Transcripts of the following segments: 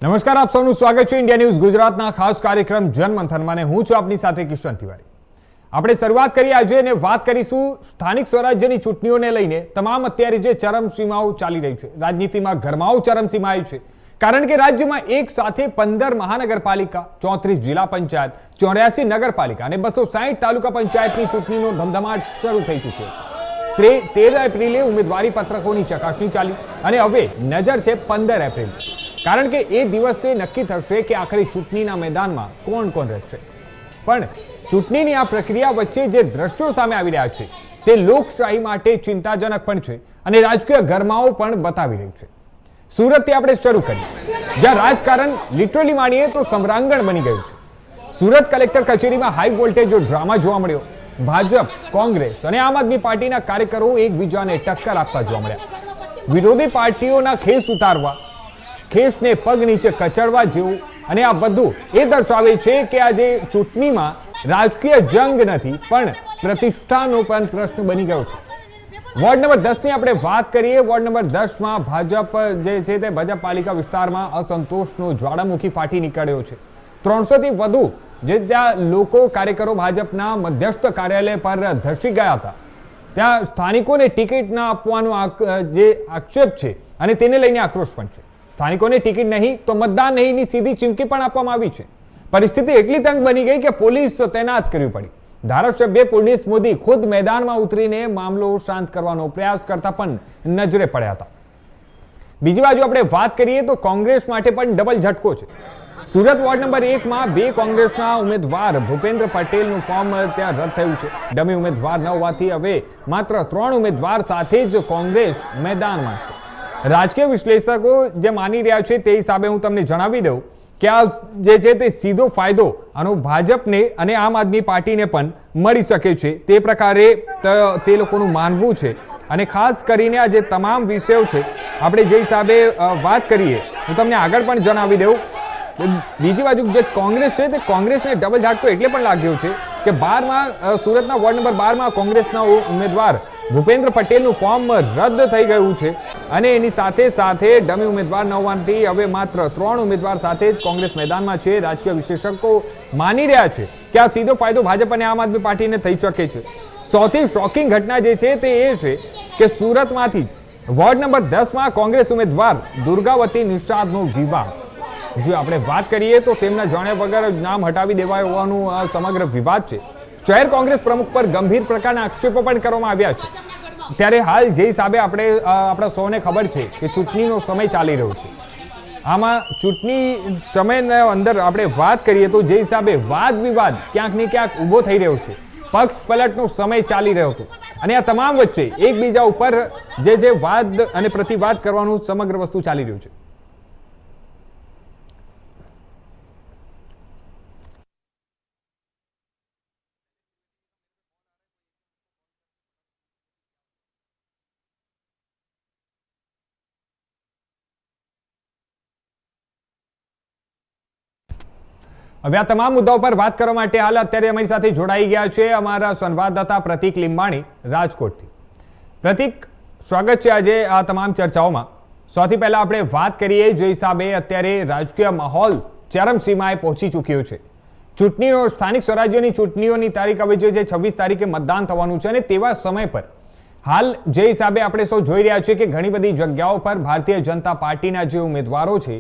નમસ્કાર, આપ સૌનું સ્વાગત છે ઇન્ડિયા ન્યૂઝ ગુજરાતના ખાસ કાર્યક્રમ જનમંથનમાં અને હું છું આપની સાથે કિશન તિવારી। આપણે શરૂઆત કરી આજે અને વાત કરીશું સ્થાનિક સ્વરાજ્યની ચૂંટણીઓને લઈને તમામ અત્યારે જે ચરમસીમાઓ ચાલી રહી છે, રાજનીતિમાં ગરમાવો ચરમસીમાએ છે, કારણ કે રાજ્યમાં એક સાથે 15 મહાનગરપાલિકા, 34 જિલ્લા પંચાયત, 84 નગરપાલિકા અને 260 તાલુકા પંચાયતની ચૂંટણીનો ધમધમાટ શરૂ થઈ ચૂક્યો છે। 13 એપ્રિલે ઉમેદવારી પત્રકોની ચકાસણી ચાલી અને હવે નજર છે 15 એપ્રિલ, કારણ કે એ દિવસે નક્કી થશે કે આખરે ચૂંટણીના મેદાનમાં કોણ કોણ રહેશે। પણ ચૂંટણીની આ પ્રક્રિયા વચ્ચે જે દ્રશ્યો સામે આવી રહ્યા છે તે લોકશાહી માટે ચિંતાજનક પણ છે અને રાજકીય ગરમાવો પણ બતાવી રહ્યું છે। સુરતથી આપણે શરૂ કરીએ, જ્યાં રાજકારણ લિટરલી માનીએ તો સમરાંગણ બની ગયું છે। સુરત કલેક્ટર કચેરીમાં હાઈ વોલ્ટેજ ડ્રામા જોવા મળ્યો। ભાજપ, કોંગ્રેસ અને આમ આદમી પાર્ટીના કાર્યકરો એકબીજાને ટક્કર આપતા જોવા મળ્યા। વિરોધી પાર્ટીઓના ખેસ ઉતારવા, ખેસને પગ નીચે કચડવા જેવું, અને આ બધું એ દર્શાવે છે કે આજે ચૂંટણીમાં રાજકીય જંગ નથી પણ પ્રતિષ્ઠાનો પણ પ્રશ્ન બની ગયો છે। વોર્ડ નંબર 10 ની આપણે વાત કરીએ। વોર્ડ નંબર 10 માં ભાજપ જે છે તે ભાજપ પાલિકા વિસ્તારમાં અસંતોષનો જ્વાળામુખી ફાટી નીકળ્યો છે। 300 થી વધુ જે ત્યાં લોકો કાર્યકરો ભાજપના મધ્યસ્થ કાર્યાલય પર ધસી ગયા હતા। ત્યાં સ્થાનિકોને ટિકિટ ન આપવાનો જે આક્ષેપ છે અને તેને લઈને આક્રોશ પણ છે। સ્થાનિકોને ટિકિટ નહીં તો મતદાન નહીંની સીધી ચીમકી પણ આપવામાં આવી છે। પરિસ્થિતિ એટલી તંગ બની ગઈ કે પોલીસ તૈનાત કરવી પડી। ધારાસભ્ય પુર્ણેશ મોદી ખુદ મેદાનમાં ઉતરીને મામલો શાંત કરવાનો પ્રયાસ કરતા પણ નજરે પડ્યા હતા। બીજી બાજુ આપણે વાત કરીએ તો કોંગ્રેસ માટે પણ ડબલ ઝટકો છે। સુરત વોર્ડ નંબર 1 માં 2 કોંગ્રેસના ઉમેદવાર ભૂપેન્દ્ર પટેલનું ફોર્મ ત્યાં રદ થયું છે। ડમી ઉમેદવાર ન હોવાથી હવે માત્ર 3 ઉમેદવાર સાથે જ કોંગ્રેસ મેદાનમાં છે। રાજકીય વિશ્લેષકો જે માની રહ્યા છે તે હિસાબે હું તમને જણાવી દઉં કે આ જે છે તે સીધો ફાયદો આનો ભાજપને અને આમ આદમી પાર્ટીને પણ મળી શકે છે, તે પ્રકારે તે લોકોનું માનવું છે। અને ખાસ કરીને આ જે તમામ વિષયો છે આપણે જે હિસાબે વાત કરીએ હું તમને આગળ પણ જણાવી દઉં। બીજી બાજુ જે કોંગ્રેસ છે તે કોંગ્રેસને ડબલ ઝાટકો એટલે પણ લાગ્યો છે કે 12માં સુરતના વોર્ડ નંબર 12માં કોંગ્રેસના ઉમેદવાર ભૂપેન્દ્ર પટેલનું ફોર્મ રદ થઈ ગયું છે અને એની સાથે સાથે ડમી ઉમેદવાર ન હોવાથી હવે માત્ર 3 ઉમેદવાર સાથે જ કોંગ્રેસ મેદાનમાં છે। રાજકીય વિશ્લેષકો માની રહ્યા છે કે આ સીધો ફાયદો ભાજપ અને આમ આદમી પાર્ટીને થઈ શકે છે। સૌથી શોકિંગ ઘટના જે છે તે એ છે કે સુરતમાંથી વોર્ડ નંબર 10 માં કોંગ્રેસ ઉમેદવાર દુર્ગાવતી નિષાદનો વિવાહ, જો આપણે વાત કરીએ તો તેમના જાણ્યા વગર નામ હટાવી દેવાય હોવાનું સમગ્ર વિવાદ છે। શહેર કોંગ્રેસ પ્રમુખ પર ગંભીર પ્રકારના આક્ષેપો પણ કરવામાં આવ્યા છે। ત્યારે હાલ જે હિસાબે આપણા સૌને ખબર છે કે ચૂંટણીનો સમય ચાલી રહ્યો છે, આમાં ચૂંટણી સમયના અંદર આપણે વાત કરીએ તો જે હિસાબે વાદ વિવાદ ક્યાંક ને ક્યાંક ઊભો થઈ રહ્યો છે, પક્ષ પલટનો સમય ચાલી રહ્યો હતો અને આ તમામ વચ્ચે એકબીજા ઉપર જે વાદ અને પ્રતિવાદ કરવાનું સમગ્ર વસ્તુ ચાલી રહ્યું છે। હવે આ તમામ મુદ્દાઓ પર વાત કરવા માટે હાલ અત્યારે અમારી સાથે જોડાઈ ગયા છે અમારા સંવાદદાતા પ્રતિક લીંબાણી રાજકોટથી। પ્રતિક, સ્વાગત છે આજે આ તમામ ચર્ચાઓમાં। સૌથી પહેલા આપણે વાત કરીએ જે હિસાબે અત્યારે રાજકીય માહોલ ચરમસીમાએ પહોંચી ચૂક્યો છે। ચૂંટણીનો સ્થાનિક સ્વરાજ્યની ચૂંટણીઓની તારીખ હવે જે 26 તારીખે મતદાન થવાનું છે અને તેવા સમય પર હાલ જે હિસાબે આપણે સૌ જોઈ રહ્યા છીએ કે ઘણી બધી જગ્યાઓ પર ભારતીય જનતા પાર્ટીના જે ઉમેદવારો છે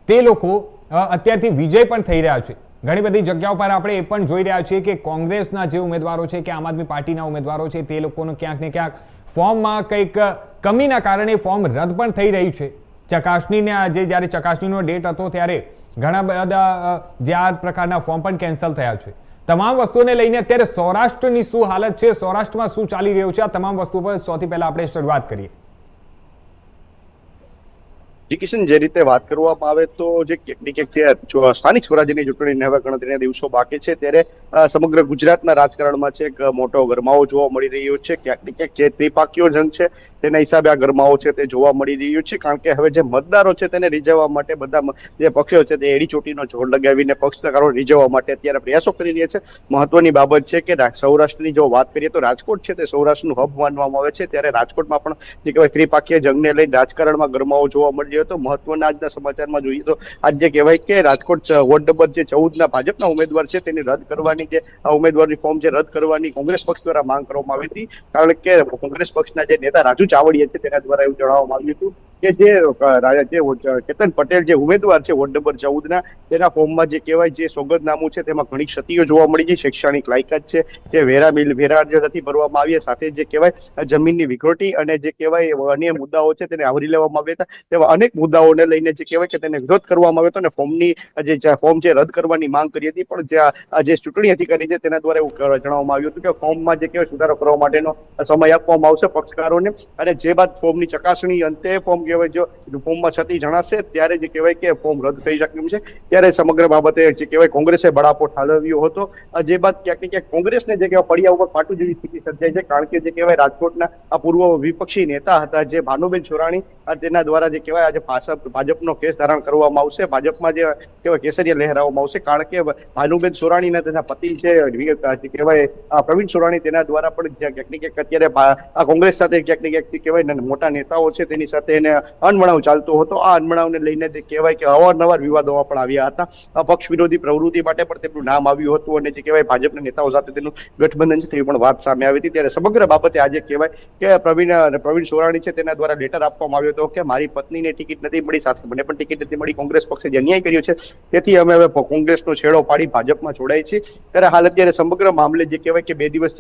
તે લોકો અત્યારથી વિજય પણ થઈ રહ્યા છે। ઘણી બધી જગ્યાઓ પર આપણે એ પણ જોઈ રહ્યા છીએ કે કોંગ્રેસના જે ઉમેદવારો છે કે આમ આદમી પાર્ટીના ઉમેદવારો છે તે લોકોનું ક્યાંક ને ક્યાંક ફોર્મમાં કંઈક કમીના કારણે ફોર્મ રદ પણ થઈ રહ્યું છે। ચકાસણીને જ્યારે ચકાસણીનો ડેટ હતો ત્યારે ઘણા બધા જે આ પ્રકારના ફોર્મ પણ કેન્સલ થયા છે। તમામ વસ્તુઓને લઈને અત્યારે સૌરાષ્ટ્રની શું હાલત છે, સૌરાષ્ટ્રમાં શું ચાલી રહ્યું છે, આ તમામ વસ્તુઓ પર સૌથી પહેલા આપણે શરૂઆત કરીએ। કિશન, જે રીતે વાત કરવામાં આવે તો જે ક્યાંક સ્થાનિક સ્વરાજ્યની ચૂંટણીને હવે ગણતરીના દિવસો બાકી છે ત્યારે સમગ્ર ગુજરાતના રાજકારણમાં છે એક મોટો ગરમાવો જોવા મળી રહ્યો છે। ક્યાંક ને ક્યાંક જે ત્રિપાંખીય જંગ છે તેના હિસાબે આ ગરમાવો છે તે જોવા મળી રહ્યું છે. કારણ કે હવે જે મતદારો છે તેને રીઝવવા માટે બધા જે પક્ષો છે તે એડી ચોટીનો જોર લગાવીને પક્ષકારો રીઝવવા માટે અત્યારે પ્રયાસો કરી રહ્યા છે. મહત્વની બાબત છે કે સૌરાષ્ટ્રની જો વાત કરીએ તો રાજકોટ છે તે સૌરાષ્ટ્રનું હબ માનવામાં આવે છે, ત્યારે રાજકોટમાં પણ જે કહેવાય ત્રિપાખીય જંગને લઈને રાજકારણમાં ગરમાવો જોવા મળી રહ્યો હતો. મહત્વના આજના સમાચારમાં જોઈએ તો આજ જે કહેવાય કે રાજકોટ વોર્ડ નંબર જે 14 ભાજપના ઉમેદવાર છે તેની રદ કરવાની જે ઉમેદવારની ફોર્મ છે રદ કરવાની કોંગ્રેસ પક્ષ દ્વારા માંગ કરવામાં આવી હતી. કારણ કે કોંગ્રેસ પક્ષના જે નેતા રાજુ ચાવડિયા છે તેના દ્વારા એવું જણાવવામાં આવ્યું હતું કે જે કેતન પટેલ જે ઉમેદવાર છે વોર્ડ નંબર 14 તેના ફોર્મમાં જે કહેવાય જે સોગંદનામું છે તેમાં ઘણી ક્ષતિઓ જોવા મળી છે. શૈક્ષણિક લાયકાત છે જે વેરા જે નથી ભરવામાં આવી, સાથે જે કહેવાય જમીનની વિકૃતિ અને જે કહેવાય અન્ય મુદ્દાઓ છે તેને આવરી લેવામાં આવ્યા હતા. તેવા અનેક મુદ્દાઓને લઈને જે કહેવાય કે તેને વિરોધ કરવામાં આવ્યો હતો અને ફોર્મની જે ફોર્મ છે રદ કરવાની માંગ કરી હતી. પણ જે ચૂંટણી અધિકારી છે તેના દ્વારા એવું જણાવવામાં આવ્યું હતું કે ફોર્મમાં જે કહેવાય સુધારો કરવા માટેનો સમય આપવામાં આવશે પક્ષકારોને, અને જે બાદ ફોર્મની ચકાસણી અંતે ફોર્મ કહેવાય જો ફોર્મમાં છતી જણાશે ત્યારે જે કહેવાય કે ફોર્મ રદ થઈ શકે છે. ત્યારે સમગ્ર બાબતે જે કહેવાય કોંગ્રેસે બળાપો ઠાલવ્યો હતો. જે બાદ ક્યાંક ને ક્યાંક કોંગ્રેસને જે કહેવાય પડ્યા ઉપર પાટું જેવી સ્થિતિ સર્જાઈ છે. કારણ કે જે કહેવાય રાજકોટના આ પૂર્વ વિપક્ષી નેતા હતા જે ભાનુબેન સુરાણી, તેના દ્વારા જે કહેવાય આજે ભાજપનો કેસ ધારણ કરવામાં આવશે, ભાજપમાં જે કહેવાય કેસરીયા લહેરાવવામાં આવશે. કારણ કે ભાનુબેન સુરાણી અને તેના પતિ છે જે કહેવાય પ્રવીણ સુરાણી, તેના દ્વારા પણ ક્યાંક ને ક્યાંક અત્યારે આ કોંગ્રેસ સાથે ક્યાંક ને ક્યાંક કહેવાય મોટા નેતાઓ છે તેની સાથે એને અનબનાવ ચાલતો હતો. આ અનબનાવને લઈને જે કહેવાય કે અવારનવાર વિવાદો પણ આવ્યા હતા. પક્ષ વિરોધી પ્રવૃત્તિ માટે પણ તેમનું નામ આવ્યું હતું અને જે કહેવાય ભાજપના નેતાઓ સાથે તેનું ગઠબંધન છે તેવી પણ વાત સામે આવી હતી. ત્યારે સમગ્ર બાબતે આજે કહેવાય કે પ્રવીણ સોરાણી છે તેના દ્વારા લેટર આપવામાં આવ્યો હતો કે મારી પત્નીને ટિકિટ નથી મળી, સાથે મને પણ ટિકિટ નથી મળી, કોંગ્રેસ પક્ષે જે અન્યાય કર્યો છે તેથી અમે હવે કોંગ્રેસનો છેડો પાડી ભાજપમાં જોડાય છે. ત્યારે હાલ અત્યારે સમગ્ર મામલે જે કહેવાય કે બે દિવસ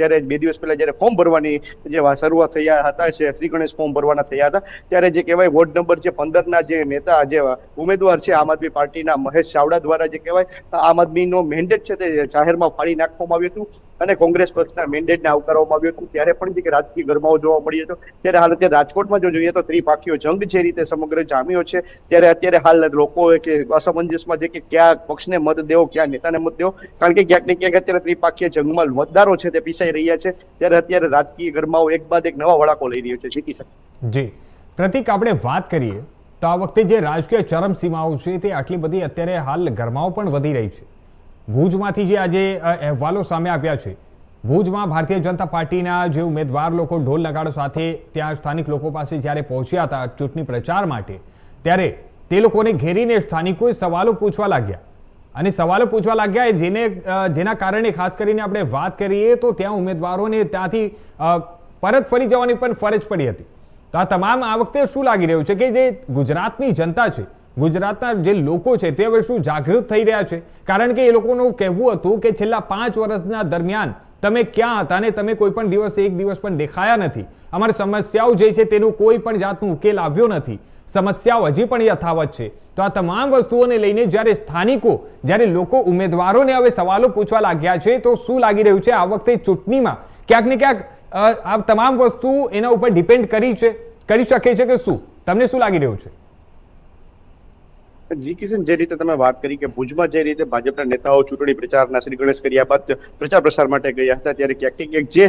પહેલા જયારે ફોર્મ ભરવાની જે શરૂઆત થયા હતા છે શ્રી ગણેશ ફોર્મ ભરવાના થયા હતા, ત્યારે જે કહેવાય વોર્ડ નંબર 15 જે નેતા જે ઉમેદવાર છે આમ આદમી પાર્ટીના મહેશ ચાવડા દ્વારા જે કહેવાય આમ આદમીનો મેન્ડેટ છે તે જાહેરમાં ફાડી નાખવામાં આવ્યું હતું અને કોંગ્રેસ પક્ષના મેન્ડેટને આવકારવામાં આવ્યું હતું. ત્યારે પણ જે રાજકીય ગરમાવો જોવા મળ્યો હતો. ત્યારે હાલ અત્યારે રાજકોટમાં જો જોઈએ તો ત્રિપાખીયો જંગ જે રીતે સમગ્ર જામ્યો છે, ત્યારે અત્યારે હાલ લોકો કે અસમંજસમાં છે કે ક્યાં પક્ષને મત દેવો, ક્યાં નેતાને મત દેવો. કારણ કે ક્યાંક ને ક્યાંક અત્યારે ત્રિપાખીય જંગમાં મતદારો છે તે પીસાઈ રહ્યા છે. ત્યારે અત્યારે રાજકીય ગરમાવો એક બાદ એક નવા વળાકો લઈ રહ્યો છે. જીતી શકે જી પ્રતિક, આપણે વાત કરીએ તો આ વખતે જે રાજકીય ચરમસીમાઓ છે તે આટલી બધી અત્યારે હાલ ગરમાવો પણ વધી રહી છે. ભુજમાંથી જે આજે અહેવાલો સામે આવ્યા છે, ભુજમાં ભારતીય જનતા પાર્ટીના જે ઉમેદવાર લોકો ઢોલ નગાડો સાથે ત્યાં સ્થાનિક લોકો પાસે જ્યારે પહોંચ્યા હતા ચૂંટણી પ્રચાર માટે, ત્યારે તે લોકોને ઘેરીને સ્થાનિકોએ સવાલો પૂછવા લાગ્યા અને સવાલો પૂછવા લાગ્યા જેના કારણે ખાસ કરીને આપણે વાત કરીએ તો ત્યાં ઉમેદવારોને ત્યાંથી પરત ફરી જવાની પણ ફરજ પડી હતી. તો આ તમામ આ વખતે શું લાગી રહ્યું છે કે જે ગુજરાતની જનતા છે, ગુજરાતના જે લોકો છે તે હવે શું જાગૃત થઈ રહ્યા છે? કારણ કે એ લોકોનું કહેવું હતું કે છેલ્લા 5 વર્ષના દરમિયાન તમે ક્યાં હતા અને તમે કોઈ પણ દિવસ એક દિવસ પણ દેખાયા નથી. અમારી સમસ્યાઓ જે છે તેનું કોઈ પણ જાતનું ઉકેલ આવ્યો નથી, સમસ્યાઓ હજી પણ યથાવત છે. તો આ તમામ વસ્તુઓને લઈને જ્યારે લોકો ઉમેદવારોને હવે સવાલો પૂછવા લાગ્યા છે, તો શું લાગી રહ્યું છે આ વખતે ચૂંટણીમાં ક્યાંક ને ક્યાંક આ તમામ વસ્તુ એના ઉપર ડિપેન્ડ કરી શકે છે કે શું? તમને શું લાગી રહ્યું છે? જી કિશન, જે રીતે તમે વાત કરી કે ભુજમાં જે રીતે ભાજપના નેતાઓ ચૂંટણી પ્રચારના શ્રી ગણેશ કર્યા બાદ પ્રચાર પ્રસાર માટે ગયા હતા, ત્યારે ક્યાંક ને ક્યાંક જે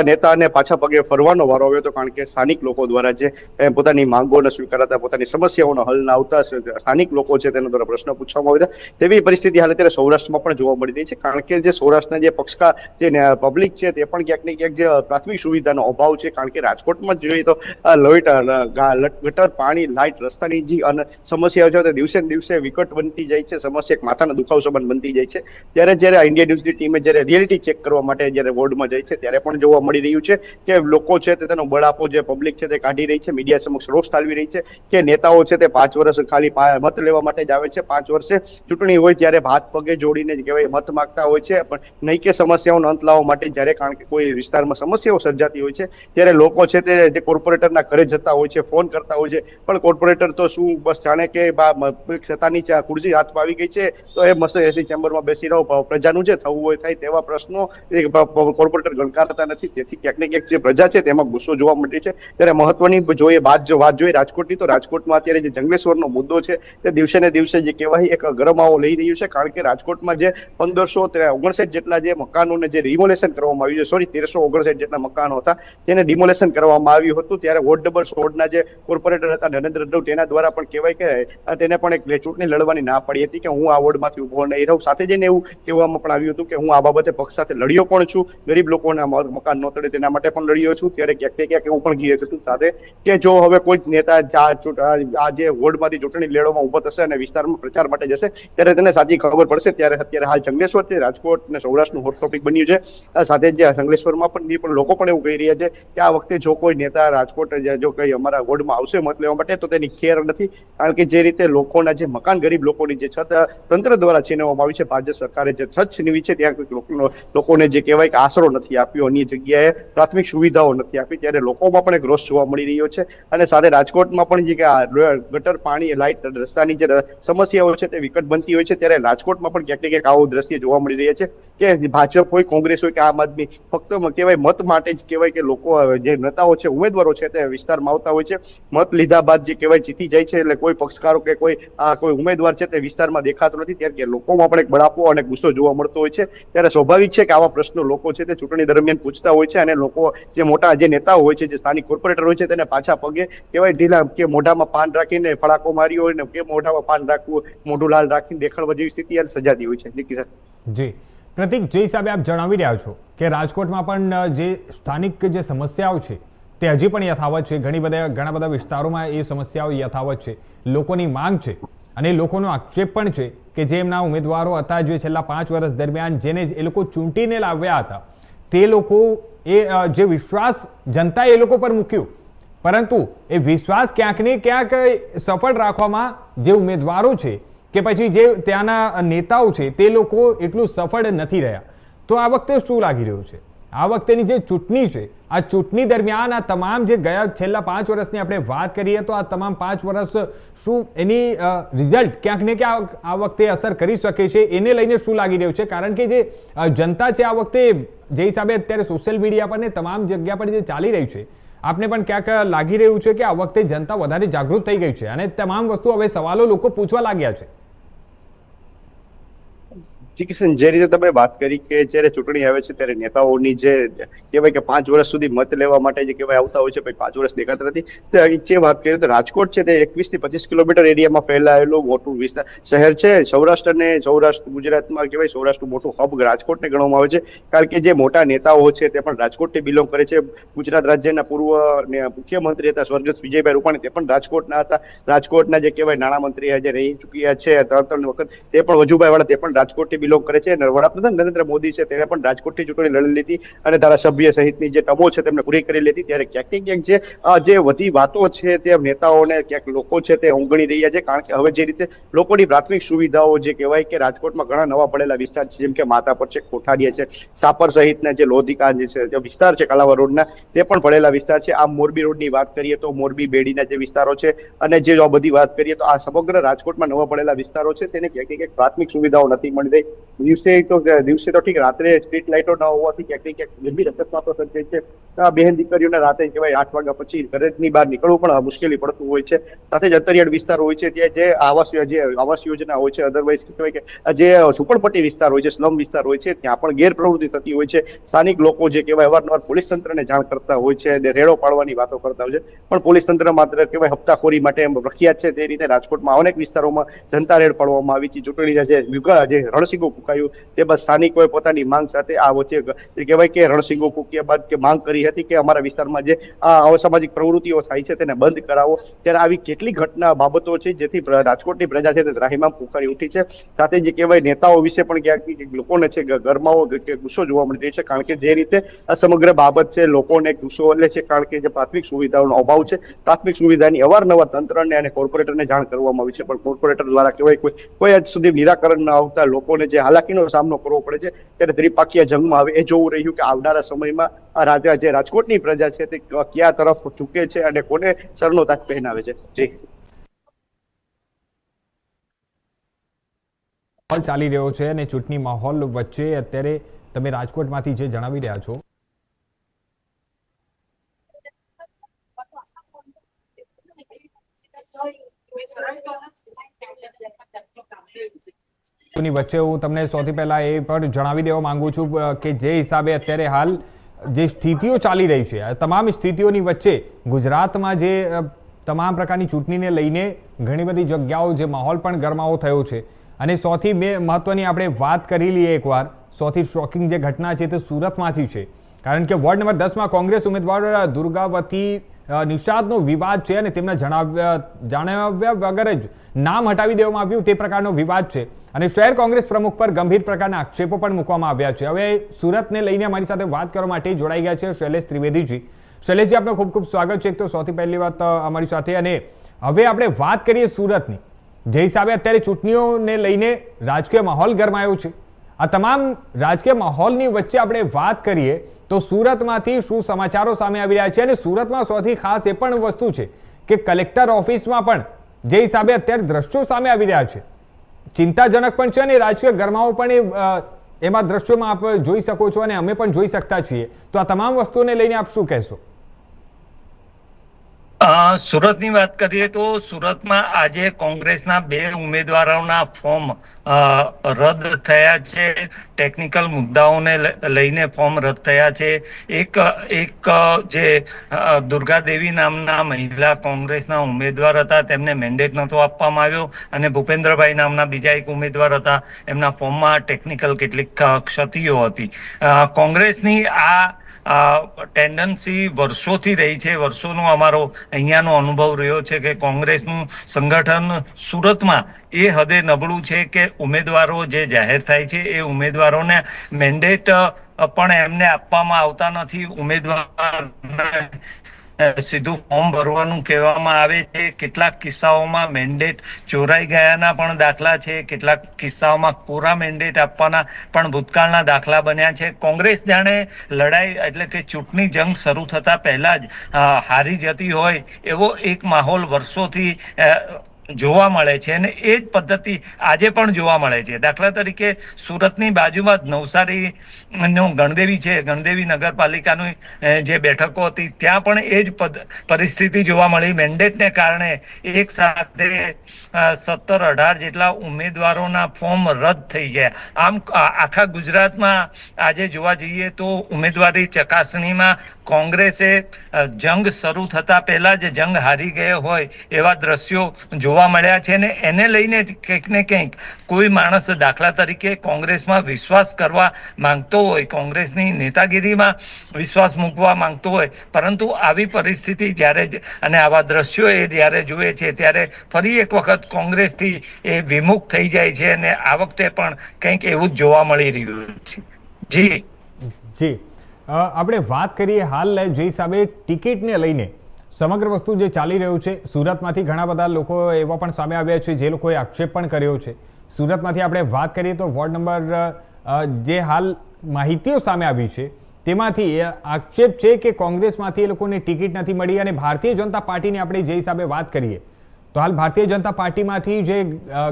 નેતાને પાછા પગે ફરવાનો વારો આવ્યો હતો. કારણ કે સ્થાનિક લોકો દ્વારા જે પોતાની માંગો ન સ્વીકારાતા, પોતાની સમસ્યાઓનો હલ ના આવતા સ્થાનિક લોકો છે તેના દ્વારા પ્રશ્ન પૂછવામાં આવ્યા હતા. તેવી પરિસ્થિતિ હાલ અત્યારે સૌરાષ્ટ્રમાં પણ જોવા મળી રહી છે. કારણ કે જે સૌરાષ્ટ્રના જે પક્ષકાર જે પબ્લિક છે તે પણ ક્યાંક ને ક્યાંક જે પ્રાથમિક સુવિધાનો અભાવ છે. કારણ કે રાજકોટમાં જોઈએ તો ગટર, પાણી, લાઇટ, રસ્તાની જે સમસ્યાઓ છે તે દિવસે દિવસે વિકટ બનતી જાય છે. સમસ્યા એક માથાના દુખાવ સમાન બનતી જાય છે. ત્યારે જ્યારે ઇન્ડિયા ન્યૂઝની ટીમે જ્યારે રિયાલિટી ચેક કરવા માટે જ્યારે વોર્ડમાં જાય છે, ત્યારે પણ જોવા મળી રહ્યું છે કે લોકો છે તે તેનો બળાપો જે પબ્લિક છે તે કાઢી રહી છે, મીડિયા સમક્ષ રોષ ઠાલવી રહી છે કે નેતાઓ છે તે 5 વર્ષ ખાલી મત લેવા માટે જ આવે છે. 5 વર્ષે ચૂંટણી હોય ત્યારે હાથ પગે જોડીને જ કહેવાય મત માંગતા હોય છે, પણ નહીં કે સમસ્યાઓનો અંત લાવવા માટે. જ્યારે કારણ કે કોઈ વિસ્તારમાં સમસ્યાઓ સર્જાતી હોય છે ત્યારે લોકો છે તે કોર્પોરેટરના ઘરે જતા હોય છે, ફોન કરતા હોય છે, પણ કોર્પોરેટર તો શું બસ જાણે કે સત્તાની ખુરશી હાથમાં આવી ગઈ છે તો એ મસ્ત એસી ચેમ્બરમાં બેસી રહો, પ્રજાનું જે થવું હોય થાય તેવા પ્રશ્નો કોર્પોરેટર ગણકારતા નથી. તેથી ક્યાંક ને ક્યાંક જે પ્રજા છે તેમાં ગુસ્સો જોવા મળે છે. ત્યારે મહત્વની જોઈએ વાત જોઈએ રાજકોટની, તો રાજકોટમાં અત્યારે જે જંગલેશ્વરનો મુદ્દો છે તે દિવસે ને દિવસે જે કહેવાય એક ગરમાવો લઈ રહ્યું છે. કારણ કે રાજકોટમાં જે 1559 જેટલા જે મકાનોને જે ડિમોલેશન કરવામાં આવ્યું છે, સોરી 1359 જેટલા મકાનો હતા તેને ડિમોલેશન કરવામાં આવ્યું હતું. ત્યારે વોર્ડ નંબર 16ના જે કોર્પોરેટર હતા નરેન્દ્ર ડવ, તેના દ્વારા પણ કહેવાય કે તેને પણ એક ચૂંટણી લડવાની ના પાડી હતી કે હું આ વોર્ડમાંથી ઉભો નહીં રહું. સાથે જઈને એવું કહેવામાં પણ આવ્યું હતું કે હું આ બાબતે પક્ષ સાથે લડ્યો પણ છું, ગરીબ લોકોના મકાન ન તળે તેના માટે પણ લડ્યો છું. ત્યારે ક્યાંક ને ક્યાંક એવું પણ કહીએ છું સાથે કે જો હવે કોઈ નેતા આ જે વોર્ડમાંથી ચૂંટણી લડવામાં ઉભો થશે અને વિસ્તારમાં પ્રચાર માટે જશે ત્યારે તેને સાચી ખબર પડશે. ત્યારે અત્યારે હાલ જંગલેશ્વર છે રાજકોટ અને સૌરાષ્ટ્રનું હોટ ટોપિક બન્યું છે. સાથે જ જંગલેશ્વરમાં પણ લોકો પણ એવું કહી રહ્યા છે કે આ વખતે જો કોઈ નેતા રાજકોટ જો કઈ અમારા વોર્ડમાં આવશે મત લેવા માટે તો તેની ખેર નથી. કારણ કે જે રીતે લોકોના જે મકાન, ગરીબ લોકોની જે છત તંત્ર દ્વારા છીનવવામાં આવી છે, ભાજપ સરકારે જે છત છીનવી છે ત્યાં લોકોને જે કહેવાય કે આશરો નથી આપ્યો, અન્ય જગ્યાએ પ્રાથમિક સુવિધાઓ નથી આપી. ત્યારે લોકોમાં પણ એક રોષ જોવા મળી રહ્યો છે. અને સાથે રાજકોટમાં પણ જે ગટર, પાણી, લાઇટ, રસ્તાની જે સમસ્યાઓ છે તે વિકટ બનતી હોય છે. ત્યારે રાજકોટમાં પણ ક્યાંક ને ક્યાંક આવું દ્રશ્ય જોવા મળી રહ્યા છે કે ભાજપ હોય, કોંગ્રેસ હોય કે આમ આદમી, ફક્ત કહેવાય મત માટે જ કહેવાય કે લોકો જે નેતાઓ છે, ઉમેદવારો છે તે વિસ્તારમાં આવતા હોય છે. મત લીધા બાદ જે કહેવાય જીતી જાય છે એટલે કોઈ પક્ષકારો કે કોઈ ઉમેદવાર છે તે વિસ્તારમાં દેખાતો નથી. ત્યારે લોકોમાં પણ એક બળાપો અને ગુસ્સો જોવા મળતો હોય છે. ત્યારે સ્વાભાવિક છે કે આવા પ્રશ્નો લોકો છે તે ચૂંટણી દરમિયાન પૂછતા હોય છે અને લોકો જે મોટા જે નેતાઓ હોય છે, જે સ્થાનિક કોર્પોરેટર હોય છે તેને પાછા પગે કહેવાય ઢીલા કે મોઢામાં પાન રાખીને ફડાકો માર્યો હોય ને કે મોઢામાં પાન રાખવું, મોઢું લાલ રાખીને દેખાડવા જેવી સ્થિતિ સજાતી હોય છે. જી પ્રતિક, જે હિસાબે આપ જણાવી રહ્યા છો કે રાજકોટમાં પણ જે સ્થાનિક જે સમસ્યાઓ છે તે હજી પણ યથાવત છે, ઘણા બધા વિસ્તારોમાં એ સમસ્યાઓ યથાવત છે, લોકોની માંગ છે અને લોકોનો આક્ષેપ પણ છે કે જે એમના ઉમેદવારો હતા જે છેલ્લા 5 વર્ષ દરમિયાન જેને એ લોકો ચૂંટીને લાવ્યા હતા તે લોકો જે વિશ્વાસ જનતાએ એ લોકો પર મૂક્યું, પરંતુ એ વિશ્વાસ ક્યાંક ને ક્યાંક સફળ રાખવામાં જે ઉમેદવારો છે કે પછી જે ત્યાંના નેતાઓ છે તે લોકો એટલું સફળ નથી રહ્યા. તો આ વખતે શું લાગી રહ્યું છે? આ વખતેની જે ચૂંટણી છે, આ ચૂંટણી દરમિયાન આ તમામ જે ગયા છેલ્લા 5 વર્ષની આપણે વાત કરીએ તો આ તમામ 5 વર્ષ શું એની રિઝલ્ટ ક્યાંક ને ક્યાંક આ વખતે અસર કરી શકે છે, એને લઈને શું લાગી રહ્યું છે? કારણ કે જે જનતા છે આ વખતે જે હિસાબે અત્યારે સોશિયલ મીડિયા પર ને તમામ જગ્યા પર જે ચાલી રહ્યું છે, આપને પણ ક્યાંક લાગી રહ્યું છે કે આ વખતે જનતા વધારે જાગૃત થઈ ગઈ છે અને તમામ વસ્તુ હવે સવાલો લોકો પૂછવા લાગ્યા છે. જી કિશન, જે રીતે તમે વાત કરી કે જ્યારે ચૂંટણી આવે છે ત્યારે નેતાઓની જે કહેવાય કે 5 વર્ષ સુધી મત લેવા માટે જે કહેવાય આવતા હોય છે, પછી 5 વર્ષ દેખાતા નથી. જે વાત કરીએ તો રાજકોટ છે તે 21 થી 25 કિલોમીટર એરિયામાં ફેલાયેલું મોટું વિસ્તાર શહેર છે. સૌરાષ્ટ્ર ગુજરાતમાં કહેવાય સૌરાષ્ટ્રનું મોટું હબ રાજકોટને ગણવામાં આવે છે. કારણ કે જે મોટા નેતાઓ છે તે પણ રાજકોટથી બિલોંગ કરે છે. ગુજરાત રાજ્યના પૂર્વ મુખ્યમંત્રી હતા સ્વર્ગસ્થ વિજયભાઈ રૂપાણી, તે પણ રાજકોટના હતા. રાજકોટના જે કહેવાય નાણામંત્રી જે રહી ચૂક્યા છે 3 વખત, તે પણ વજુભાઈ વાળા, તે પણ રાજકોટથી બિલોંગ કરે છે. વડાપ્રધાન નરેન્દ્ર મોદી છે તેને પણ રાજકોટથી ચૂંટણી લડી લીધી અને ધારાસભ્ય સહિતની જે ટમો છે તેમને પૂરી કરી લીધી. ત્યારે ક્યાંક ને ક્યાંક જે બધી વાતો છે તે નેતાઓને ક્યાંક લોકો છે તે ઊંઘણી રહ્યા છે. કારણ કે હવે જે રીતે લોકોની પ્રાથમિક સુવિધાઓ જે કહેવાય કે રાજકોટમાં ઘણા નવા પડેલા વિસ્તાર છે, જેમ કે માધાપર છે, કોઠારીયા છે, સાપર સહિતના જે લોધિકા જે વિસ્તાર છે કાલાવા રોડના, તે પણ પડેલા વિસ્તાર છે. આમ મોરબી રોડની વાત કરીએ તો મોરબી બેડીના જે વિસ્તારો છે અને જે બધી વાત કરીએ તો આ સમગ્ર રાજકોટમાં નવા પડેલા વિસ્તારો છે તેને ક્યાંક ક્યાંક પ્રાથમિક સુવિધાઓ નથી મળી રહી. દિવસે તો ઠીક, રાત્રે સ્ટ્રીટ લાઇટો ન હોવાથી ક્યાંક ને ક્યાંક ગંભીર અકસ્માતો સર્જાય છે. બહેન દીકરીઓને રાતે કહેવાય 8 વાગ્યા પછી ઘરની બહાર નીકળવું પણ મુશ્કેલી પડતું હોય છે. સાથે જ અંતરિયાળ વિસ્તાર હોય છે ત્યાં જે આવાસ યોજના હોય છે, અધરવાઇઝ કહેવાય કે જે ઝુંપડપટ્ટી વિસ્તાર હોય છે, સ્લમ વિસ્તાર હોય છે, ત્યાં પણ ગેરપ્રવૃત્તિ થતી હોય છે. સ્થાનિક લોકો જે કહેવાય અવારનવાર પોલીસ તંત્રને જાણ કરતા હોય છે અને રેડો પાડવાની વાતો કરતા હોય છે, પણ પોલીસ તંત્ર માત્ર કહેવાય હપ્તાખોરી માટે પ્રખ્યાત છે. તે રીતે રાજકોટમાં અનેક વિસ્તારોમાં જનતા રેડ પાડવામાં આવી છે. ચૂંટણીના જે રણસીંગો ફૂંકાયું તે બાદ સ્થાનિકોએ પોતાની માંગ સાથે આ વચ્ચે કહેવાય કે રણસીંગો ફૂંક્યા બાદ કે માંગ કરી હતી કે અમારા વિસ્તારમાં જે અસામાજિક પ્રવૃત્તિઓ થાય છે તેને બંધ કરાવો. ત્યારે આવી કેટલી ઘટના બાબતો છે જેથી રાજકોટની પ્રજા છે તે ત્રાહિમામ પુકારી ઉઠી છે. સાથે જે કહેવાય નેતાઓ વિશે પણ ક્યાંક લોકોને છે ગરમાવો કે ગુસ્સો જોવા મળી રહ્યો છે. કારણ કે જે રીતે આ સમગ્ર બાબત છે લોકોને ગુસ્સો એટલે છે, કારણ કે જે પ્રાથમિક સુવિધાઓનો અભાવ છે, પ્રાથમિક સુવિધાની અવારનવાર તંત્રને અને કોર્પોરેટરને જાણ કરવામાં આવી છે, પણ કોર્પોરેટર દ્વારા કહેવાય કોઈ હદ સુધી નિરાકરણ ન આવતા લોકોને જે હાલાકીનો સામનો કરવો પડે છે. ત્યારે ત્રિપાખીય જંગમાં હવે એ જોવું રહ્યું કે આવનારા સમયમાં આ જે રાજકોટની પ્રજા છે તે કયા તરફ ઝૂકે છે અને કોને સરનો તાજ પહેરાવે છે. જી માહોલ ચાલી રહ્યો છે અને ચૂંટણી માહોલ વચ્ચે અત્યારે તમે રાજકોટમાંથી જે જણાવી રહ્યા છો ની વચ્ચે હું તમને સૌથી પહેલા એ પણ જણાવી દેવા માંગુ છું કે જે હિસાબે અત્યારે હાલ જે સ્થિતિઓ ચાલી રહી છે આ તમામ સ્થિતિઓની વચ્ચે ગુજરાતમાં જે તમામ પ્રકારની ચૂંટણીને લઈને ઘણી બધી જગ્યાઓ જે માહોલ પણ ગરમાવો થયો છે અને સૌથી મહત્વની આપણે વાત કરી લઈએ એકવાર સૌથી શોકિંગ જે ઘટના છે તે સુરતમાંથી છે કારણ કે વોર્ડ નંબર 10માં કોંગ્રેસ ઉમેદવાર દુર્ગાવતી નિષાદનો વિવાદ છે અને તેમના જણાવ્યા વગર જ નામ હટાવી દેવામાં આવ્યું તે પ્રકારનો વિવાદ છે અને શહેર કોંગ્રેસ પ્રમુખ પર ગંભીર પ્રકારના આક્ષેપો પણ મૂકવામાં આવ્યા છે હવે સુરતને લઈને અમારી સાથે વાત કરવા માટે જોડાઈ ગયા છે શૈલેષ ત્રિવેદીજી. શૈલેષજી, આપનું ખૂબ ખૂબ સ્વાગત છે. એક તો સૌથી પહેલી વાત અમારી સાથે અને હવે આપણે વાત કરીએ સુરતની જે હિસાબે અત્યારે ચૂંટણીઓને લઈને રાજકીય માહોલ ગરમાયો છે આ તમામ રાજકીય માહોલની વચ્ચે આપણે વાત કરીએ તો સુરતમાંથી શું સમાચારો સામે આવી રહ્યા છે અને સુરતમાં સૌથી ખાસ એ પણ વસ્તુ છે કે કલેક્ટર ઓફિસમાં પણ જે હિસાબે અત્યારે દ્રશ્યો સામે આવી રહ્યા છે ચિંતાજનક પણ છે અને રાજકીય ગરમાવો પણ એમાં દ્રશ્યોમાં આપ જોઈ શકો છો અને અમે પણ જોઈ શકતા છીએ તો આ તમામ વસ્તુઓને લઈને આપ શું કહેશો? સુરતની વાત કરીએ તો સુરતમાં આજે કોંગ્રેસના 2 ઉમેદવારોના ફોર્મ રદ થયા છે. ટેકનિકલ મુદ્દાઓને લઈને ફોર્મ રદ થયા છે. એક જે દુર્ગાદેવી નામના મહિલા કોંગ્રેસના ઉમેદવાર હતા તેમને મેન્ડેટ નહોતો આપવામાં આવ્યો અને ભૂપેન્દ્રભાઈ નામના બીજા એક ઉમેદવાર હતા એમના ફોર્મમાં ટેકનિકલ કેટલીક ક્ષતિઓ હતી. કોંગ્રેસની આ ટેન્ડન્સી વર્ષોથી રહી છે. વર્ષોનો અમારો અહીંયાનો અનુભવ રહ્યો છે કે કોંગ્રેસનું સંગઠન સુરતમાં એ હદે નબળું છે કે ઉમેદવારો જે જાહેર થાય છે એ ઉમેદવારોને મેન્ડેટ પણ એમને આપવામાં આવતા નથી. ઉમેદવાર સીધું ફોર્મ ભરવાનું કહેવામાં આવે છે. કેટલાક કિસ્સાઓમાં મેન્ડેટ ચોરાઈ ગયાના પણ દાખલા છે. કેટલાક કિસ્સાઓમાં કોરા મેન્ડેટ આપવાના પણ ભૂતકાળના દાખલા બન્યા છે. કોંગ્રેસ જાણે લડાઈ એટલે કે ચૂંટણી જંગ શરૂ થતા પહેલા જ હારી જતી હોય એવો એક માહોલ વર્ષોથી જોવા મળે છે અને એ જ પદ્ધતિ આજે પણ જોવા મળે છે. દાખલા તરીકે સુરતની બાજુમાં જ નવસારી નું ગણદેવી છે, ગણદેવી નગરપાલિકાની જે બેઠકો હતી ત્યાં પણ એ જ પરિસ્થિતિ જોવા મળી. મેન્ડેટને કારણે એક સાથે 17-18 જેટલા ઉમેદવારોના ફોર્મ રદ થઈ ગયા. આમ આખા ગુજરાતમાં આજે જોવા જઈએ તો ઉમેદવારી ચકાસણીમાં કોંગ્રેસે જંગ શરૂ થતા પહેલા જ જંગ હારી ગયો હોય એવા દ્રશ્યો જોવા મળ્યા છે ને એને લઈને કંઈક ને કંઈક કોઈ માણસ દાખલા તરીકે કોંગ્રેસમાં વિશ્વાસ કરવા માંગતો હોય, કોંગ્રેસની નેતાગીરીમાં વિશ્વાસ મૂકવા માંગતો હોય, પરંતુ આવી પરિસ્થિતિ જ્યારે અને આવા દ્રશ્યો એ જ્યારે જુએ છે ત્યારે ફરી એક વખત કોંગ્રેસથી એ વિમુખ થઈ જાય છે અને આ વખતે પણ કંઈક એવું જ જોવા મળી રહ્યું છે. જી જી આપણે વાત કરીએ હાલ જે હિસાબે ટિકિટને લઈને સમગ્ર વસ્તુ જે ચાલી રહ્યું છે સુરતમાંથી ઘણા બધા લોકો એવા પણ સામે આવ્યા છે જે લોકોએ આક્ષેપ પણ કર્યો છે. સુરતમાંથી આપણે વાત કરીએ તો વોર્ડ નંબર જે હાલ માહિતીઓ સામે આવી છે તેમાંથી આક્ષેપ છે કે કોંગ્રેસમાંથી એ લોકોને ટિકિટ નથી મળી અને ભારતીય જનતા પાર્ટીની આપણે જે હિસાબે વાત કરીએ તો હાલ ભારતીય જનતા પાર્ટીમાંથી જે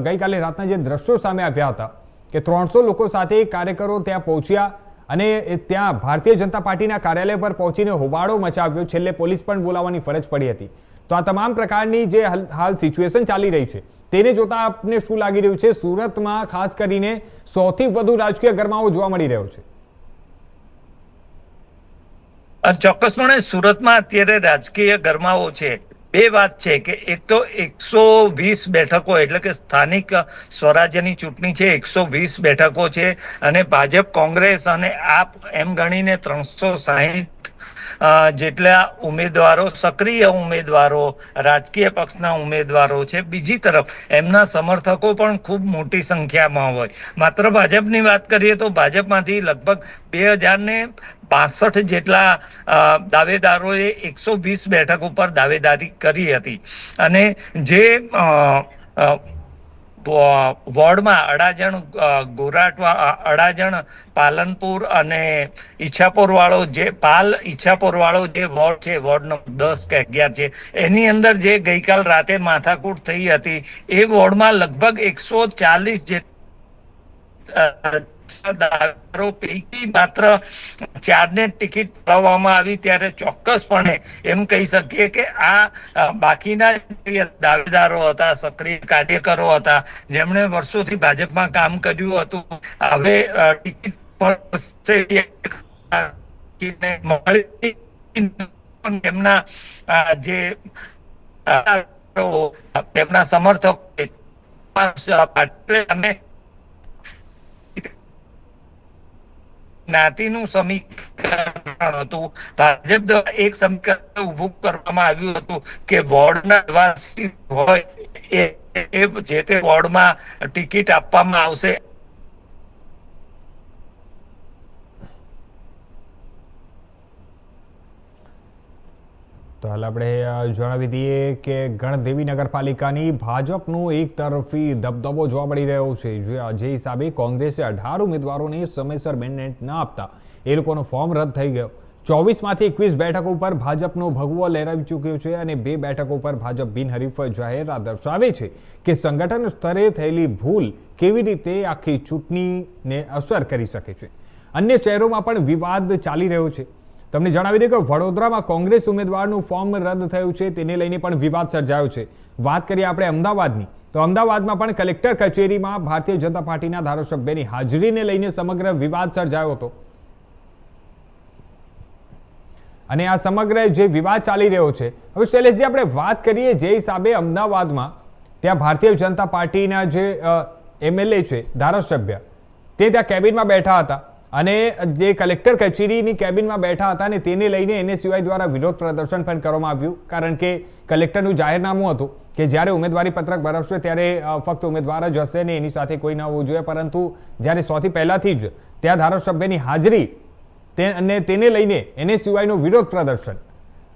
ગઈકાલે રાતના જે દ્રશ્યો સામે આવ્યા હતા કે 300 લોકો સાથે કાર્યકરો ત્યાં પહોંચ્યા અને ત્યાં ભારતીય જનતા પાર્ટીના કાર્યાલય પર પહોંચીને હોબાળો મચાવ્યો. છેલ્લે પોલીસ પણ બોલાવવાની ફરજ પડી હતી. તો આ તમામ પ્રકારની જે હાલ સિચ્યુએશન ચાલી રહી છે તેને જોતા આપને શું લાગી રહ્યું છે? સુરતમાં ખાસ કરીને સૌથી વધુ રાજકીય ગરમાવો જોવા મળી રહ્યો છે. ચોક્કસપણે સુરતમાં અત્યારે રાજકીય ગરમાવો છે. 2 વાત છે કે એક તો 120 બેઠકો એટલે કે સ્થાનિક સ્વરાજ્યની ચૂંટણી છે, 120 બેઠકો છે અને ભાજપ, કોંગ્રેસ અને આપ એમ ગણીને 360 જેટલા ઉમેદવારો, સક્રિય ઉમેદવારો, રાજકીય પક્ષના ઉમેદવારો છે. બીજી તરફ એમના સમર્થકો પણ ખૂબ મોટી સંખ્યામાં હોય. માત્ર ભાજપની વાત કરીએ તો ભાજપમાંથી લગભગ 2062 જેટલા દાવેદારોએ 120 બેઠક ઉપર દાવેદારી કરી હતી અને જે વોર્ડમાં અડાજણ, અડાજણ, પાલનપુર અને ઈચ્છાપુર વાળો જે વોર્ડ છે, વોર્ડ નંબર 10 કે 11 છે, એની અંદર જે ગઈકાલ રાતે માથાકૂટ થઈ હતી એ વોર્ડમાં લગભગ 140 દાવેદારો પૈકી માત્ર 4ને ટિકિટ ફાળવવામાં આવી, ત્યારે ચોક્કસપણે એમ કહી શકીએ કે આ બાકીના જે દાવેદારો હતા, સક્રિય કાર્યકરો હતા, જેમણે વર્ષોથી ભાજપમાં કામ કર્યું હતું, હવે ટિકિટ એમના જે તેમના સમર્થકો અને જ્ઞાતિનું સમીકરણ હતું. ભાજપ દ્વારા એક સમીકરણ ઉભું કરવામાં આવ્યું હતું કે વોર્ડના નિવાસી હોય એ જે તે વોર્ડમાં ટિકિટ આપવામાં આવશે. તો હાલ આપણે જણાવી દઈએ કે ગણદેવી નગરપાલિકાની ભાજપનો એક તરફી દબદબો જોવા મળી રહ્યો છે. જે હિસાબે કોંગ્રેસે 18 ઉમેદવારોને સમયસર મેન્ડેટ ન આપતા એ લોકોનો ફોર્મ રદ થઈ ગયો. 24માંથી 21 બેઠકો ઉપર ભાજપનો ભગવો લહેરાવી ચૂક્યો છે અને 2 બેઠકો ઉપર ભાજપ બિનહરીફ જાહેર દર્શાવે છે કે સંગઠન સ્તરે થયેલી ભૂલ કેવી રીતે આખી ચૂંટણીને અસર કરી શકે છે. અન્ય શહેરોમાં પણ વિવાદ ચાલી રહ્યો છે. તમને જણાવી દઈએ કે વડોદરામાં કોંગ્રેસ ઉમેદવારનું ફોર્મ રદ થયું છે, તેને લઈને પણ વિવાદ સર્જાયો છે. વાત કરીએ આપણે અમદાવાદની, તો અમદાવાદમાં પણ કલેક્ટર કચેરીમાં ભારતીય જનતા પાર્ટીના ધારાસભ્યની હાજરીને લઈને સમગ્ર વિવાદ સર્જાયો હતો. અને આ સમગ્ર જે વિવાદ ચાલી રહ્યો છે, હવે શૈલેષજી આપણે વાત કરીએ જે હિસાબે અમદાવાદમાં ત્યાં ભારતીય જનતા પાર્ટીના જે એમએલએ છે, ધારાસભ્ય, તે ત્યાં કેબિનમાં બેઠા હતા અને જે કલેક્ટર કચેરીની કેબિનમાં બેઠા હતા અને તેને લઈને એનએસયુઆઈ દ્વારા વિરોધ પ્રદર્શન પણ કરવામાં આવ્યું. કારણ કે કલેક્ટરનું જાહેરનામું હતું કે જ્યારે ઉમેદવારી પત્રક ભરાવશે ત્યારે ફક્ત ઉમેદવાર જ હશે ને એની સાથે કોઈ ન હોવું જોઈએ, પરંતુ જ્યારે સૌથી પહેલાથી જ ત્યાં ધારાસભ્યની હાજરી અને તેને લઈને એનએસયુઆઈનું વિરોધ પ્રદર્શન,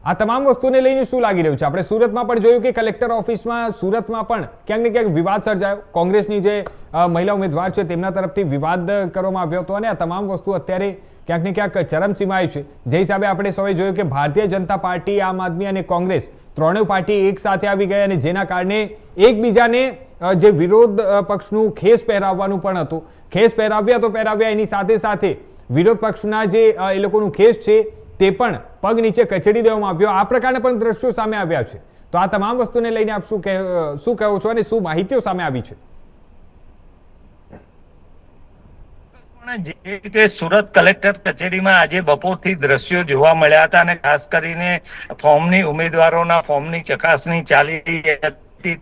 આ તમામ વસ્તુને લઈને શું લાગી રહ્યું છે? આપણે સુરતમાં પણ જોયું કે કલેક્ટર ઓફિસમાં સુરતમાં પણ ક્યાંક ને ક્યાંક વિવાદ સર્જાયો. કોંગ્રેસની જે મહિલા ઉમેદવાર છે તેમના તરફથી વિવાદ કરવામાં આવ્યો હતો અને આ તમામ વસ્તુ અત્યારે ક્યાંક ને ક્યાંક ચરમસીમાએ છે. જે હિસાબે આપણે સૌએ જોયું કે ભારતીય જનતા પાર્ટી, આમ આદમી અને કોંગ્રેસ ત્રણેય પાર્ટી એક સાથે આવી ગઈ અને જેના કારણે એકબીજાને જે વિરોધ પક્ષનું ખેસ પહેરાવવાનું પણ હતું, ખેસ પહેરાવ્યા તો પહેરાવ્યા, એની સાથે સાથે વિરોધ પક્ષના જે એ લોકોનું ખેસ છે તે પણ પગ નીચે કચડી દેવામાં આવ્યો. આ પ્રકારના પણ દ્રશ્યો સામે આવ્યા છે. તો આ તમામ વસ્તુને લઈને આપ શું કહો છો અને શું માહિતીઓ સામે આવી છે? જે રીતે સુરત કલેક્ટર કચેરીમાં આજે બપોરથી દ્રશ્યો જોવા મળ્યા હતા અને ખાસ કરીને ફોર્મની ઉમેદવારોના ફોર્મની ચકાસણી ચાલી રહી હતી.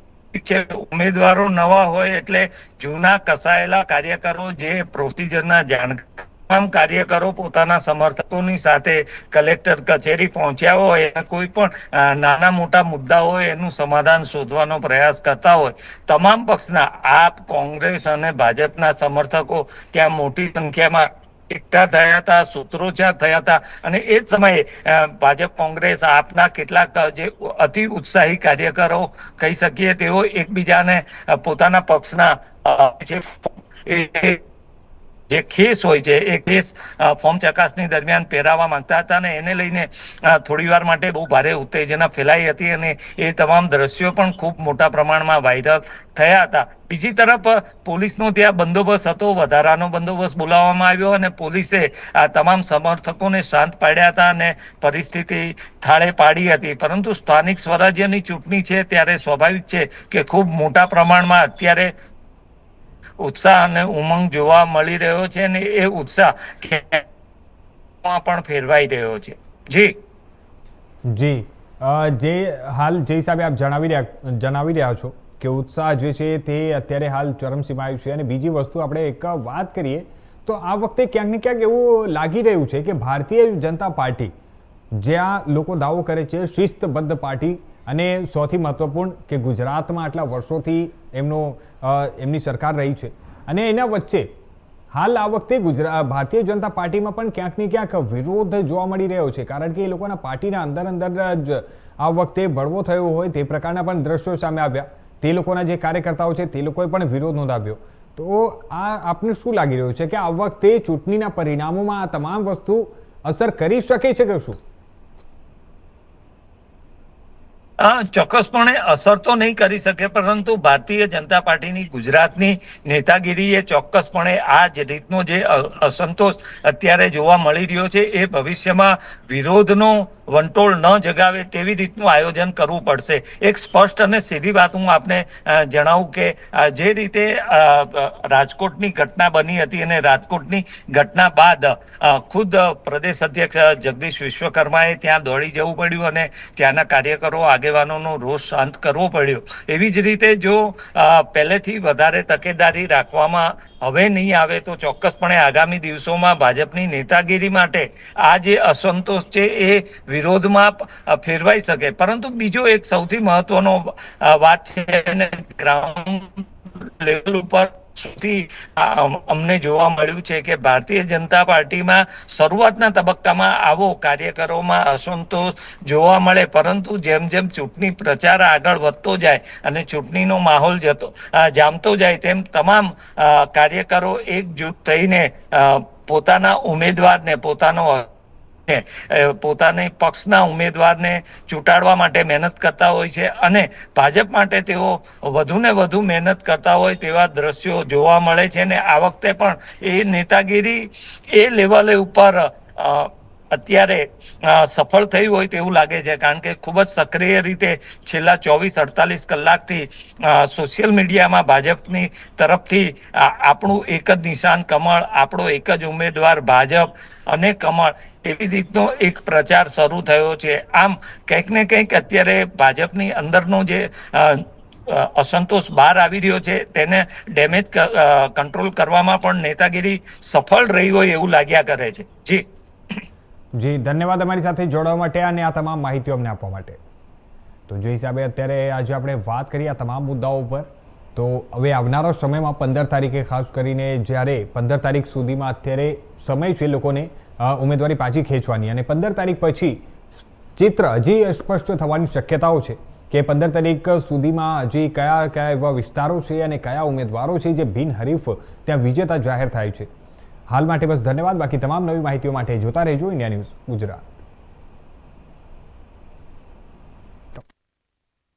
ઉમેદવારો નવા હોય એટલે જૂના કસાયેલા કાર્યકરો જે પ્રોસિજરના જાણકાર તમામ કાર્યકરો પોતાના સમર્થકોની સાથે કલેક્ટર કચેરી પહોંચ્યા હોય, કોઈ પણ નાના મોટા મુદ્દા હોય એનું સમાધાન શોધવાનો પ્રયાસ કરતા હોય, તમામ પક્ષના આપ, કોંગ્રેસ અને ભાજપના સમર્થકો ત્યાં મોટી સંખ્યામાં એકઠા થયા હતા, સૂત્રોચ્ચાર થયા હતા અને એ જ સમયે ભાજપ, કોંગ્રેસ, આપના કેટલાક જે અતિ ઉત્સાહી કાર્યકરો કહી શકીએ તેઓ એકબીજાને પોતાના પક્ષના જે ખેસ હોય છે એ ખેસ ફોર્મ ચકાસણી દરમિયાન પહેરાવવા માંગતા હતા અને એને લઈને થોડી વાર માટે બહુ ભારે ઉત્તેજના ફેલાઈ હતી અને એ તમામ દ્રશ્યો પણ ખૂબ મોટા પ્રમાણમાં વાયરલ થયા હતા. બીજી તરફ પોલીસનો ત્યાં બંદોબસ્ત હતો, વધારાનો બંદોબસ્ત બોલાવવામાં આવ્યો અને પોલીસે આ તમામ સમર્થકોને શાંત પાડ્યા હતા અને પરિસ્થિતિ થાળે પાડી હતી. પરંતુ સ્થાનિક સ્વરાજ્યની ચૂંટણી છે ત્યારે સ્વાભાવિક છે કે ખૂબ મોટા પ્રમાણમાં અત્યારે ઉત્સાહ અને ઉમંગ જોવા મળી રહ્યો છે અને એ ઉત્સાહ પણ ફેરવાઈ રહ્યો છે. જી જે હાલ જે હિસાબે આપ જણાવી રહ્યા છો કે ઉત્સાહ જે છે તે અત્યારે હાલ ચરમસીમાએ છે. અને બીજી વસ્તુ આપણે એક વાત કરીએ તો આ વખતે ક્યાંક ને ક્યાંક એવું લાગી રહ્યું છે કે ભારતીય જનતા પાર્ટી, જ્યાં લોકો દાવો કરે છે શિસ્તબદ્ધ પાર્ટી, અને સૌથી મહત્વપૂર્ણ કે ગુજરાતમાં આટલા વર્ષોથી એમની સરકાર રહી છે અને એના વચ્ચે હાલ આ વખતે ભારતીય જનતા પાર્ટીમાં પણ ક્યાંક ને ક્યાંક વિરોધ જોવા મળી રહ્યો છે. કારણ કે એ લોકોના પાર્ટીના અંદર જ આ વખતે બળવો થયો હોય તે પ્રકારના પણ દ્રશ્યો સામે આવ્યા. તે લોકોના જે કાર્યકર્તાઓ છે તે લોકોએ પણ વિરોધ નોંધાવ્યો. તો આ આપને શું લાગી રહ્યું છે કે આ વખતે ચૂંટણીના પરિણામોમાં આ તમામ વસ્તુ અસર કરી શકે છે કે શું? ચોક્કસપણે અસર તો નહીં કરી શકે, પરંતુ ભારતીય જનતા પાર્ટીની ગુજરાતની નેતાગીરીએ ચોક્કસપણે આ જ રીતનો જે અસંતોષ અત્યારે જોવા મળી રહ્યો છે એ ભવિષ્યમાં વિરોધનો વંટોળ ન જગાવે તેવી રીતનું આયોજન કરવું પડશે. એક સ્પષ્ટ અને સીધી વાત હું આપને જણાવું કે જે રીતે રાજકોટની ઘટના બની હતી અને રાજકોટની ઘટના બાદ ખુદ પ્રદેશ અધ્યક્ષ જગદીશ વિશ્વકર્માએ ત્યાં દોડી જવું પડ્યું અને ત્યાંના કાર્યકરો આગેવાનોનો રોષ શાંત કરવો પડ્યો. એવી જ રીતે જો પહેલેથી વધારે તકેદારી રાખવામાં હવે નહીં આવે તો ચોક્કસપણે આગામી દિવસોમાં ભાજપની નેતાગીરી માટે આ જે અસંતોષ છે એ વિરોધમાં ફેરવાઈ શકે. પરંતુ બીજો એક સૌથી મહત્વનો વાત છે, ગ્રાઉન્ડ લેવલ ઉપર સુધી અમને જોવા મળ્યું છે કે ભારતીય જનતા પાર્ટીમાં શરૂઆતના તબક્કામાં આવો કાર્યકરોમાં અસંતોષ જોવા મળે, પરંતુ જેમ જેમ ચૂંટણી પ્રચાર આગળ વધતો જાય અને ચૂંટણીનો માહોલ જામતો જાય તેમ તમામ કાર્યકરો એકજૂટ થઈને પોતાના ઉમેદવારને પોતાની પક્ષના ઉમેદવારને ચૂંટાડવા માટે મહેનત કરતા હોય છે અને ભાજપ માટે તેઓ વધુ ને વધુ મહેનત કરતા હોય તેવા દ્રશ્યો જોવા મળે છે. અને આ વખતે પણ એ નેતાગીરી એ લેવલે ઉપર અત્યારે સફળ થઈ હોય તેવું લાગે છે, કારણ કે ખૂબ જ સક્રિય રીતે છેલ્લા 24-48 કલાકથી સોશિયલ મીડિયામાં ભાજપની તરફથી આપણું એક જ નિશાન કમળ, આપણો એક જ ઉમેદવાર ભાજપ અને કમળ એવી રીતનો એક પ્રચાર શરૂ થયો છે. આમ કંઈક ને કંઈક અત્યારે ભાજપની અંદરનો જે અસંતોષ બહાર આવી રહ્યો છે તેને ડેમેજ કંટ્રોલ કરવામાં પણ નેતાગીરી સફળ રહી હોય એવું લાગ્યા કરે છે. જી ધન્યવાદ અમારી સાથે જોડાવા માટે અને આ તમામ માહિતીઓ અમને આપવા માટે. તો જે હિસાબે અત્યારે આજે આપણે વાત કરી આ તમામ મુદ્દાઓ ઉપર, તો હવે આવનારા સમયમાં 15 તારીખે ખાસ કરીને જ્યારે 15 તારીખ સુધીમાં અત્યારે સમય છે લોકોને ઉમેદવારી પાછી ખેંચવાની, અને 15 તારીખ પછી ચિત્ર હજી અસ્પષ્ટ થવાની શક્યતાઓ છે કે 15 તારીખ સુધીમાં હજી કયા એવા વિસ્તારો છે અને કયા ઉમેદવારો છે જે બિનહરીફ ત્યાં વિજેતા જાહેર થાય છે. હાલ માટે બસ ધન્યવાદ. બાકી તમામ નવી માહિતીઓ માટે જોતા રહેજો ઇન્ડિયા ન્યૂઝ ગુજરાત.